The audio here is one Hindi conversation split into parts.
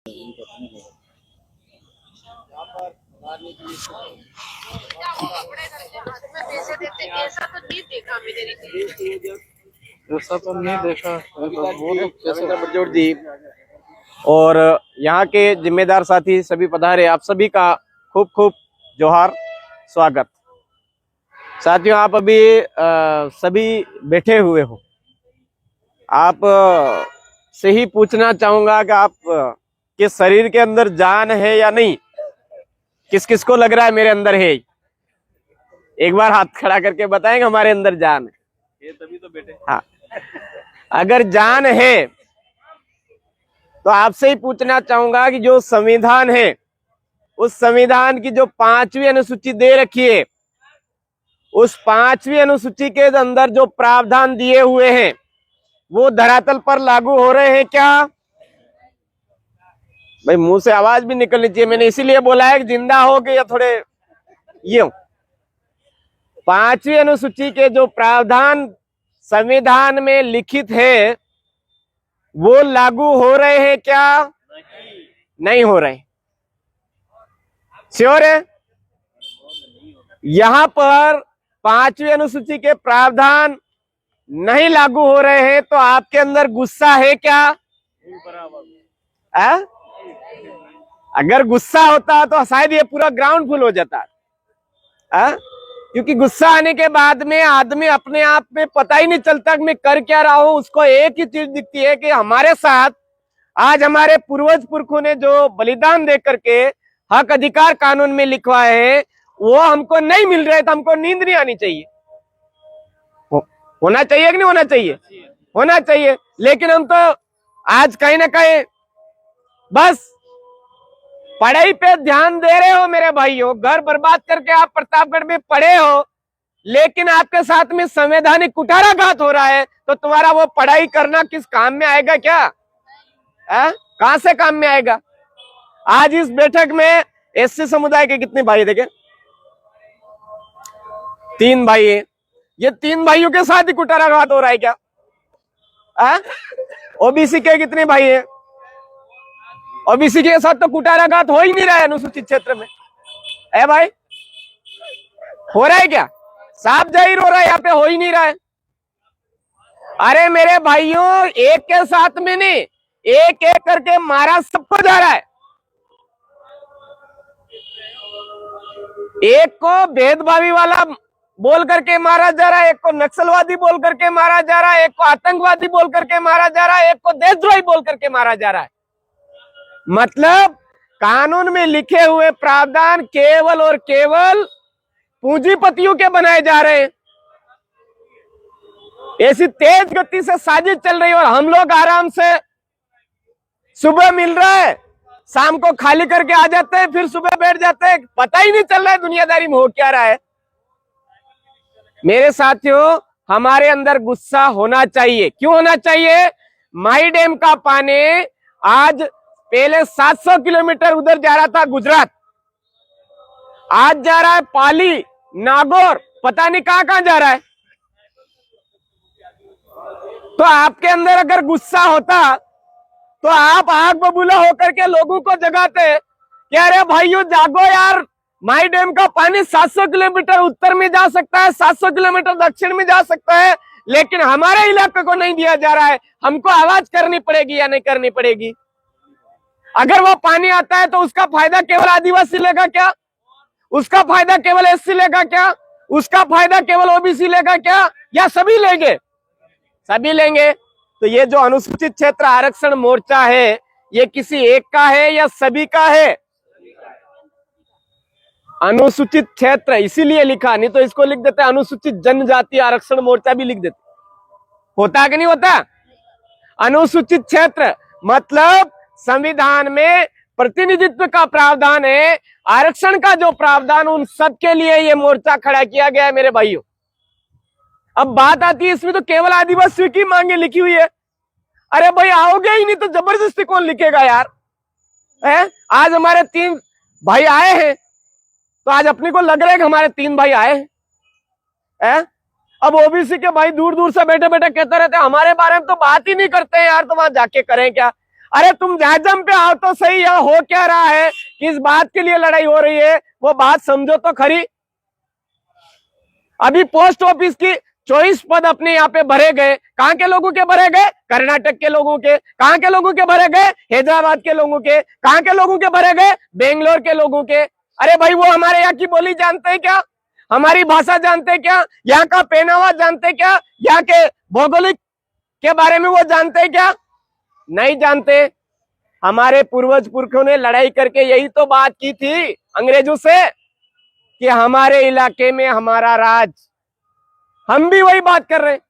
ऐसा तो नहीं देखा मैंने। ऐसा तो नहीं देखा। बोलो कैसे जी और यहाँ के जिम्मेदार साथी सभी पधारे, आप सभी का खूब खूब जोहार, स्वागत। साथियों, आप अभी सभी बैठे हुए हो। आप से ही पूछना चाहूंगा कि आप के शरीर के अंदर जान है या नहीं। किस किस को लग रहा है मेरे अंदर है? एक बार हाथ खड़ा करके बताएंगे हमारे अंदर जान है। तभी तो बैठे। हाँ, अगर जान है तो आपसे ही पूछना चाहूंगा कि जो संविधान है, उस संविधान की जो 5वीं अनुसूची दे रखी है, उस 5वीं अनुसूची के अंदर जो प्रावधान दिए हुए हैं वो धरातल पर लागू हो रहे हैं क्या? भाई मुंह से आवाज भी निकलनी चाहिए। मैंने इसीलिए बोला है कि जिंदा हो गए या थोड़े ये हो। 5वीं अनुसूची के जो प्रावधान संविधान में लिखित है वो लागू हो रहे हैं क्या? नहीं हो रहे। श्योर है? यहां पर 5वीं अनुसूची के प्रावधान नहीं लागू हो रहे हैं तो आपके अंदर गुस्सा है क्या? अगर गुस्सा होता तो शायद ये पूरा ग्राउंड फुल हो जाता। क्योंकि गुस्सा आने के बाद में आदमी अपने आप में पता ही नहीं चलता कि मैं कर क्या रहा हूं। उसको एक ही चीज दिखती है कि हमारे साथ आज हमारे पूर्वज पुरखों ने जो बलिदान दे करके हक अधिकार कानून में लिखवाए हैं वो हमको नहीं मिल रहे, तो हमको नींद नहीं आनी चाहिए। होना चाहिए कि नहीं होना चाहिए? होना चाहिए। लेकिन हम तो आज कहीं ना कहीं बस पढ़ाई पे ध्यान दे रहे हो मेरे भाइयों। घर बर्बाद करके आप प्रतापगढ़ में पढ़े हो, लेकिन आपके साथ में संवैधानिक कुठाराघात हो रहा है, तो तुम्हारा वो पढ़ाई करना किस काम में आएगा क्या? कहां से काम में आएगा? आज इस बैठक में एससी समुदाय के कितने भाई देखे? 3 भाई है। ये 3 भाइयों के साथ ही कुठाराघात हो रहा है क्या? ओबीसी के कितने भाई है? ओबीसी के साथ तो कुठाराघात हो ही नहीं रहा है अनुसूचित क्षेत्र में। भाई हो रहा है क्या? साफ जाहिर हो रहा है, यहाँ पे हो ही नहीं रहा है। अरे मेरे भाइयों, एक के साथ में नहीं, एक एक करके मारा सबको जा रहा है। एक को भेदभावी वाला बोल करके मारा जा रहा है, एक को नक्सलवादी बोल करके मारा जा रहा है, एक को आतंकवादी बोल करके मारा जा रहा है, एक को देशद्रोही बोल करके मारा जा रहा है। मतलब कानून में लिखे हुए प्रावधान केवल और केवल पूंजीपतियों के बनाए जा रहे हैं। ऐसी तेज गति से साजिश चल रही है और हम लोग आराम से सुबह मिल रहा है, शाम को खाली करके आ जाते हैं, फिर सुबह बैठ जाते हैं। पता ही नहीं चल रहा है दुनियादारी में हो क्या रहा है। मेरे साथियों, हमारे अंदर गुस्सा होना चाहिए। क्यों होना चाहिए? माई डैम का पानी आज पहले 700 किलोमीटर उधर जा रहा था गुजरात, आज जा रहा है पाली, नागौर, पता नहीं कहां कहां जा रहा है। तो आपके अंदर अगर गुस्सा होता तो आप आग बबूला होकर के लोगों को जगाते कि अरे भाइयों जागो यार, माई डैम का पानी 700 किलोमीटर उत्तर में जा सकता है, 700 किलोमीटर दक्षिण में जा सकता है, लेकिन हमारे इलाके को नहीं दिया जा रहा है। हमको आवाज करनी पड़ेगी या नहीं करनी पड़ेगी? अगर वो पानी आता है तो उसका फायदा केवल आदिवासी लेगा क्या? उसका फायदा केवल एससी लेगा क्या? उसका फायदा केवल ओबीसी लेगा क्या? या सभी लेंगे? सभी लेंगे। तो ये जो अनुसूचित क्षेत्र आरक्षण मोर्चा है, ये किसी एक का है या सभी का है? अनुसूचित क्षेत्र इसीलिए लिखा, नहीं तो इसको लिख देते अनुसूचित जनजाति आरक्षण मोर्चा भी लिख देते। होता कि नहीं होता? अनुसूचित क्षेत्र मतलब संविधान में प्रतिनिधित्व का प्रावधान है, आरक्षण का जो प्रावधान, उन सबके लिए ये मोर्चा खड़ा किया गया है मेरे भाइयों। अब बात आती है, इसमें तो केवल आदिवासियों की मांगे लिखी हुई है। अरे भाई आओगे ही नहीं तो जबरदस्ती कौन लिखेगा यार? आज हमारे 3 भाई आए हैं, तो आज अपने को लग रहा है कि हमारे 3 भाई आए हैं। अब ओबीसी के भाई दूर दूर से बैठे बैठे कहते रहते हैं हमारे बारे में तो बात ही नहीं करते हैं यार, तो वहां जाके करें क्या? अरे तुम जाजम पे आओ तो सही, यहाँ हो क्या रहा है, किस बात के लिए लड़ाई हो रही है, वो बात समझो तो खरी। अभी पोस्ट ऑफिस की 24 पद अपने यहाँ पे भरे गए, कहाँ के लोगों के भरे गए, कर्नाटक के लोगों के, कहाँ के लोगों के भरे गए, हैदराबाद के लोगों के, कहाँ के लोगों के भरे गए, बेंगलोर के लोगों के। अरे भाई वो हमारे यहाँ की बोली जानते हैं क्या, हमारी भाषा जानते हैं क्या, यहाँ का पहनावा जानते हैं क्या, यहाँ के भौगोलिक के बारे में वो जानते हैं क्या, नहीं जानते। हमारे पूर्वज पुरखों ने लड़ाई करके यही तो बात की थी अंग्रेजों से कि हमारे इलाके में हमारा राज। हम भी वही बात कर रहे हैं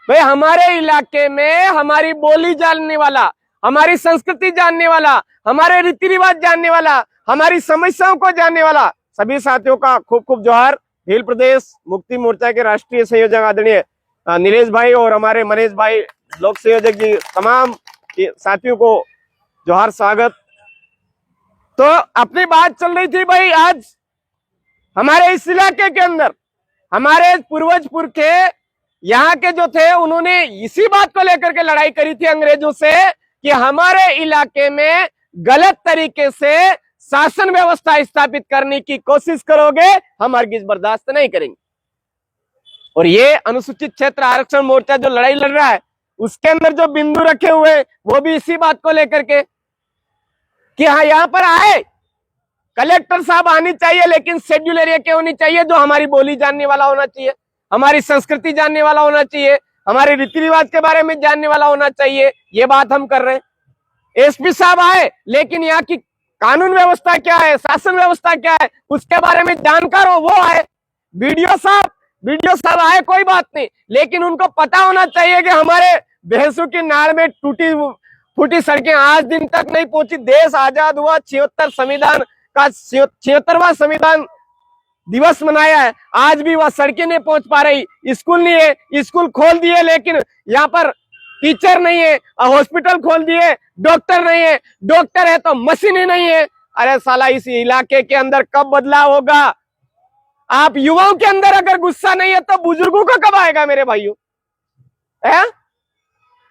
भाई, हमारे इलाके में हमारी बोली जानने वाला, हमारी संस्कृति जानने वाला, हमारे रीति रिवाज जानने वाला, हमारी समस्याओं को जानने वाला सभी साथियों का खूब खूब जोहार। भील प्रदेश मुक्ति मोर्चा के राष्ट्रीय संयोजक आदरणीय नीलेश भाई और हमारे मनीष भाई लोक संयोजक जी, तमाम साथियों को जोहार, स्वागत। तो अपनी बात चल रही थी भाई, आज हमारे इस इलाके के अंदर हमारे पूर्वज पुरखे यहाँ के जो थे उन्होंने इसी बात को लेकर के लड़ाई करी थी अंग्रेजों से कि हमारे इलाके में गलत तरीके से शासन व्यवस्था स्थापित करने की कोशिश करोगे, हम हरगिज बर्दाश्त नहीं करेंगे। और ये अनुसूचित क्षेत्र आरक्षण मोर्चा जो लड़ाई लड़ रहा है उसके अंदर जो बिंदु रखे हुए वो भी इसी बात को लेकर के कि हाँ यहाँ पर आए कलेक्टर साहब आनी चाहिए, लेकिन शेड्यूल एरिया के होनी चाहिए, जो हमारी बोली जानने वाला होना चाहिए, हमारी संस्कृति जानने वाला होना चाहिए, हमारे रीति रिवाज के बारे में जानने वाला होना चाहिए। ये बात हम कर रहे हैं। एसपी साहब आए, लेकिन यहाँ की कानून व्यवस्था क्या है, शासन व्यवस्था क्या है, उसके बारे में जानकार हो वो आए। वीडियो साहब आए, कोई बात नहीं, लेकिन उनको पता होना चाहिए कि हमारे भैंसों की नाड़ में टूटी फूटी सड़कें आज दिन तक नहीं पहुंची। देश आजाद हुआ, 76वां संविधान दिवस मनाया है, आज भी वह सड़कें नहीं पहुंच पा रही। स्कूल नहीं है, स्कूल खोल दिए लेकिन यहाँ पर टीचर नहीं है, हॉस्पिटल खोल दिए, डॉक्टर नहीं है, डॉक्टर है तो मशीन ही नहीं है। अरे साला इस इलाके के अंदर कब बदलाव होगा? आप युवाओं के अंदर अगर गुस्सा नहीं है तो बुजुर्गों का कब आएगा मेरे भाइयों?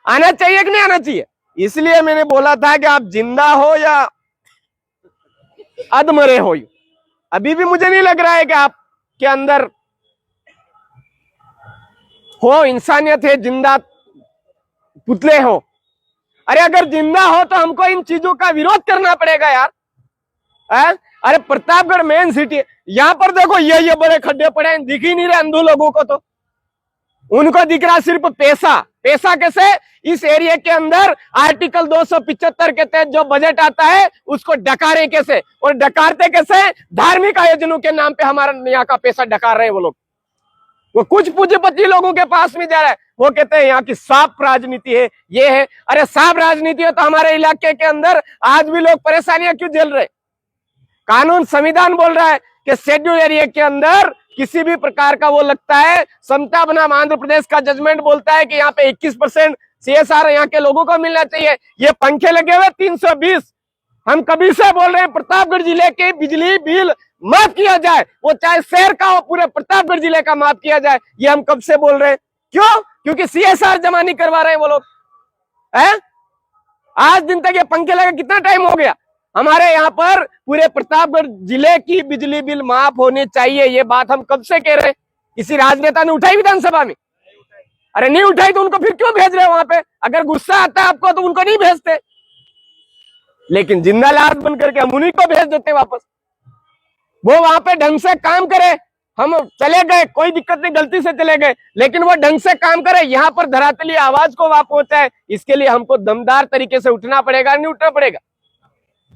आना चाहिए कि नहीं आना चाहिए? इसलिए मैंने बोला था कि आप जिंदा हो या अधमरे हो, अभी भी मुझे नहीं लग रहा है कि आपके अंदर हो, इंसानियत है, जिंदा पुतले हो। अरे अगर जिंदा हो तो हमको इन चीजों का विरोध करना पड़ेगा यार। अरे प्रतापगढ़ मेन सिटी है, यहाँ पर देखो ये बड़े खड्डे पड़े हैं, दिख ही नहीं रहे अंधों लोगों को, तो उनको दिख रहा सिर्फ पैसा कैसे? इस एरिया के अंदर आर्टिकल 275 के तहत जो बजट आता है उसको डकारे कैसे, और डकारते कैसे? धार्मिक आयोजनों के नाम पे हमारा यहाँ का पैसा डकार रहे हैं वो लोग। वो कुछ पूंजीपति लोगों के पास में जा रहा है, वो कहते हैं यहाँ की साफ राजनीति है, ये है। अरे साफ राजनीति है तो हमारे इलाके के अंदर आज भी लोग परेशानियां क्यों झेल रहे? कानून संविधान बोल रहा है कि शेड्यूल एरिया के अंदर किसी भी प्रकार का वो लगता है, समता बनाम आंध्र प्रदेश का जजमेंट बोलता है कि यहाँ पे 21% CSR यहाँ के लोगों को मिलना चाहिए। ये पंखे लगे हुए 320, हम कभी से बोल रहे हैं प्रतापगढ़ जिले के बिजली बिल माफ किया जाए, वो चाहे शहर का हो, पूरे प्रतापगढ़ जिले का माफ किया जाए। ये हम कब से बोल रहे हैं। क्यों? क्योंकि CSR जमा नहीं करवा रहे हैं वो लोग। आज दिन तक ये पंखे लगे कितना टाइम हो गया? हमारे यहाँ पर पूरे प्रतापगढ़ जिले की बिजली बिल माफ होनी चाहिए, ये बात हम कब से कह रहे हैं। किसी राजनेता ने उठाई विधानसभा में? अरे नहीं उठाई तो उनको फिर क्यों भेज रहे हो वहां पे? अगर गुस्सा आता है आपको तो उनको नहीं भेजते, लेकिन जिंदा लाश बन करके हम उन्हीं को भेज देते वापस। वो वहां पे ढंग से काम करे, हम चले गए, कोई दिक्कत नहीं, गलती से चले गए, लेकिन वो ढंग से काम करे, यहाँ पर धरातली आवाज को वहां पहुंचाए। इसके लिए हमको दमदार तरीके से उठना पड़ेगा, नहीं उठना पड़ेगा?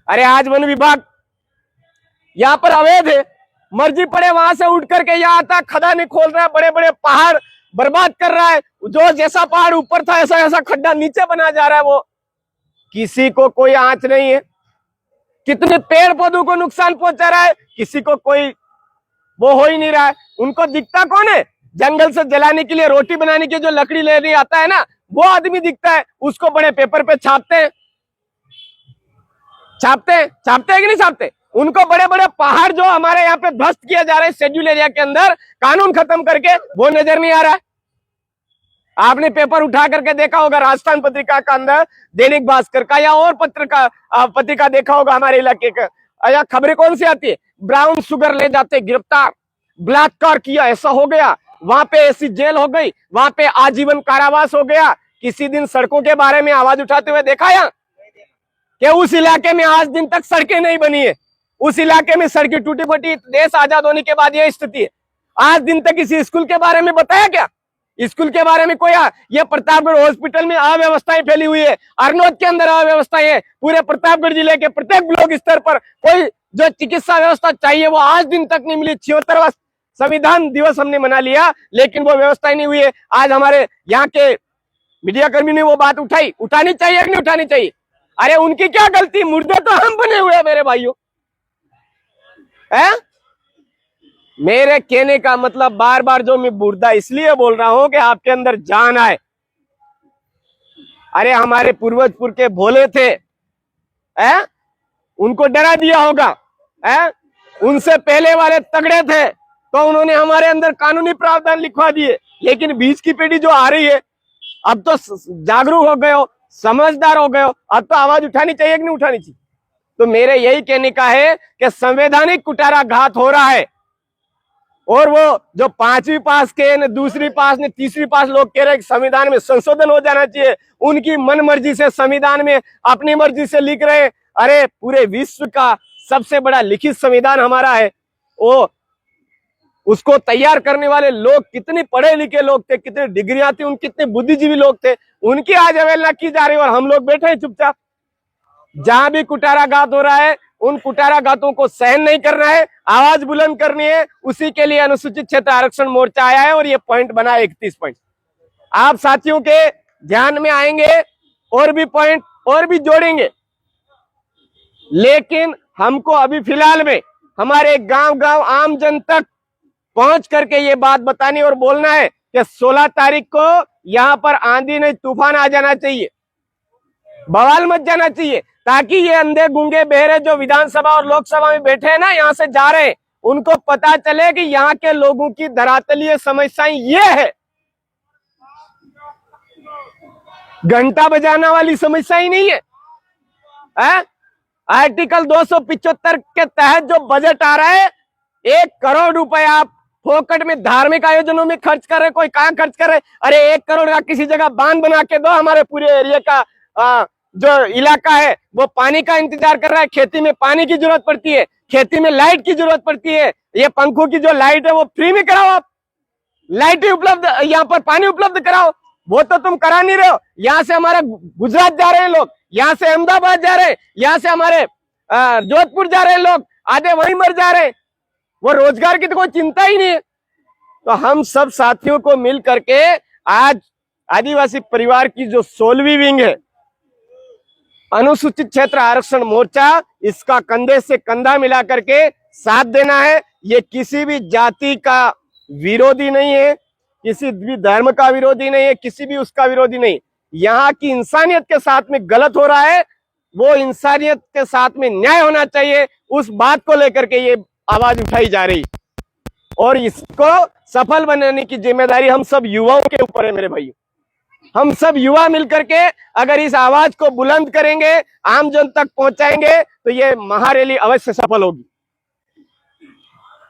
अरे आज वन विभाग यहाँ पर अवैध है, मर्जी पड़े वहां से उठ करके यहाँ आता, खदानें खोल रहा है, बड़े बड़े पहाड़ बर्बाद कर रहा है, जो जैसा पहाड़ ऊपर था ऐसा ऐसा खड्डा नीचे बना जा रहा है। वो किसी को कोई आंच नहीं है। कितने पेड़ पौधों को नुकसान पहुंचा रहा है, किसी को कोई वो हो ही नहीं रहा है। उनको दिखता कौन है? जंगल से जलाने के लिए, रोटी बनाने की जो लकड़ी लेने आता है ना, वो आदमी दिखता है, उसको बड़े पेपर पे छापते हैं कि नहीं छापते? उनको बड़े बड़े पहाड़ जो हमारे यहाँ पे ध्वस्त किया जा रहा है शेड्यूल एरिया के अंदर कानून खत्म करके, वो नजर नहीं आ रहा है। आपने पेपर उठा करके देखा होगा, राजस्थान पत्रिका का अंदर, दैनिक भास्कर का या और पत्रिका देखा होगा हमारे इलाके का, या खबरें कौन सी आती है? ब्राउन शुगर ले जाते गिरफ्तार, बलात्कार किया ऐसा हो गया, वहां पे ऐसी जेल हो गई, वहां पे आजीवन कारावास हो गया। किसी दिन सड़कों के बारे में आवाज उठाते हुए देखा या कि उस इलाके में आज दिन तक सड़कें नहीं बनी है? उस इलाके में सड़कें टूटी फटी, देश आजाद होने के बाद यह स्थिति है। आज दिन तक किसी स्कूल के बारे में बताया क्या? स्कूल के बारे में कोई? ये प्रतापगढ़ हॉस्पिटल में अव्यवस्थाएं फैली हुई है, अरनोद के अंदर अव्यवस्थाएं है, पूरे प्रतापगढ़ जिले के प्रत्येक ब्लॉक स्तर पर कोई जो चिकित्सा व्यवस्था चाहिए वो आज दिन तक नहीं मिली। 76वां संविधान दिवस हमने मना लिया, लेकिन वो व्यवस्था नहीं हुई है। आज हमारे यहाँ के मीडिया कर्मी ने वो बात उठाई, उठानी चाहिए कि नहीं उठानी चाहिए? अरे उनकी क्या गलती? मुर्दे तो हम बने हुए हैं मेरे भाइयों। मेरे कहने का मतलब, बार बार जो मैं मुर्दा इसलिए बोल रहा हूं कि आपके अंदर जान आए। अरे हमारे पूर्वज के भोले थे, उनको डरा दिया होगा, उनसे पहले वाले तगड़े थे तो उन्होंने हमारे अंदर कानूनी प्रावधान लिखवा दिए। लेकिन बीच की पीढ़ी जो आ रही है, अब तो जागरूक हो गए हो, समझदार हो गए हो, अब तो आवाज उठानी चाहिए कि नहीं उठानी चाहिए? तो मेरे यही कहने का है कि संवैधानिक कुठाराघात हो रहा है। और वो जो 5वीं पास के, न दूसरी पास, न तीसरी पास लोग कह रहे हैं कि संविधान में संशोधन हो जाना चाहिए, उनकी मन मर्जी से संविधान में अपनी मर्जी से लिख रहे। अरे पूरे विश्व का सबसे बड़ा लिखित संविधान हमारा है। वो उसको तैयार करने वाले लोग कितने पढ़े लिखे लोग थे, कितनी डिग्रियां थी, उन कितने बुद्धिजीवी लोग थे, उनकी आज अवहेलना की जा रही है और हम लोग बैठे हैं चुपचाप। जहां भी कुठाराघात हो रहा है, उन कुठाराघातों को सहन नहीं करना है, आवाज बुलंद करनी है। उसी के लिए अनुसूचित क्षेत्र आरक्षण मोर्चा आया है और ये पॉइंट बना है 31 पॉइंट। आप साथियों के ध्यान में आएंगे और भी पॉइंट और भी जोड़ेंगे, लेकिन हमको अभी फिलहाल में हमारे गांव आम जन तक पहुंच करके ये बात बतानी और बोलना है कि 16 तारीख को यहां पर आंधी नहीं तूफान आ जाना चाहिए, बवाल मच जाना चाहिए, ताकि ये अंधे गूंगे बहरे जो विधानसभा और लोकसभा में बैठे हैं ना, यहाँ से जा रहे हैं, उनको पता चले कि यहाँ के लोगों की धरातलीय समस्याएं ये है। घंटा बजाना वाली समस्या ही नहीं है। आर्टिकल 275 के तहत जो बजट आ रहा है, 1 करोड़ रुपए आप फोकट में धार्मिक आयोजनों में खर्च कर रहे, कोई कहाँ खर्च कर रहे? अरे 1 करोड़ का किसी जगह बांध बना के दो। हमारे पूरे एरिया का जो इलाका है वो पानी का इंतजार कर रहा है, खेती में पानी की जरूरत पड़ती है, खेती में लाइट की जरूरत पड़ती है। ये पंखों की जो लाइट है वो फ्री में कराओ, आप लाइट उपलब्ध, यहाँ पर पानी उपलब्ध कराओ, वो तो तुम करा नहीं रहे हो। यहाँ से हमारा गुजरात जा रहे हैं लोग, यहाँ से अहमदाबाद जा रहे हैं, यहाँ से हमारे जोधपुर जा रहे हैं लोग, आधे वहीं मर जा रहे हैं। वो रोजगार की तो कोई चिंता ही नहीं है। तो हम सब साथियों को मिल करके आज आदिवासी परिवार की जो 16वीं विंग है, अनुसूचित क्षेत्र आरक्षण मोर्चा, इसका कंधे से कंधा मिला करके साथ देना है। ये किसी भी जाति का विरोधी नहीं है, किसी भी धर्म का विरोधी नहीं है, किसी भी उसका विरोधी नहीं। यहाँ की इंसानियत के साथ में गलत हो रहा है, वो इंसानियत के साथ में न्याय होना चाहिए, उस बात को लेकर के ये आवाज उठाई जा रही। और इसको सफल बनाने की जिम्मेदारी हम सब युवाओं के ऊपर है मेरे भाइयों। हम सब युवा मिलकर के अगर इस आवाज को बुलंद करेंगे, आम जन तक पहुंचाएंगे, तो ये महारैली अवश्य सफल होगी।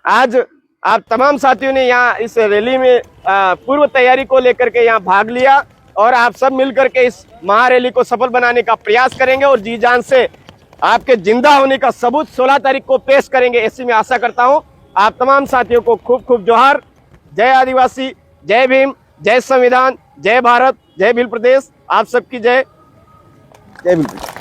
आज आप तमाम साथियों ने यहाँ इस रैली में पूर्व तैयारी को लेकर के यहाँ भाग लिया और आप सब मिलकर के इस महारैली को सफल बनाने का प्रयास करेंगे और जी जान से आपके जिंदा होने का सबूत 16 तारीख को पेश करेंगे, ऐसी मैं आशा करता हूं। आप तमाम साथियों को खूब खूब जोहार। जय आदिवासी, जय भीम, जय संविधान, जय भारत, जय भील प्रदेश। आप सबकी जय, जय भील प्रदेश।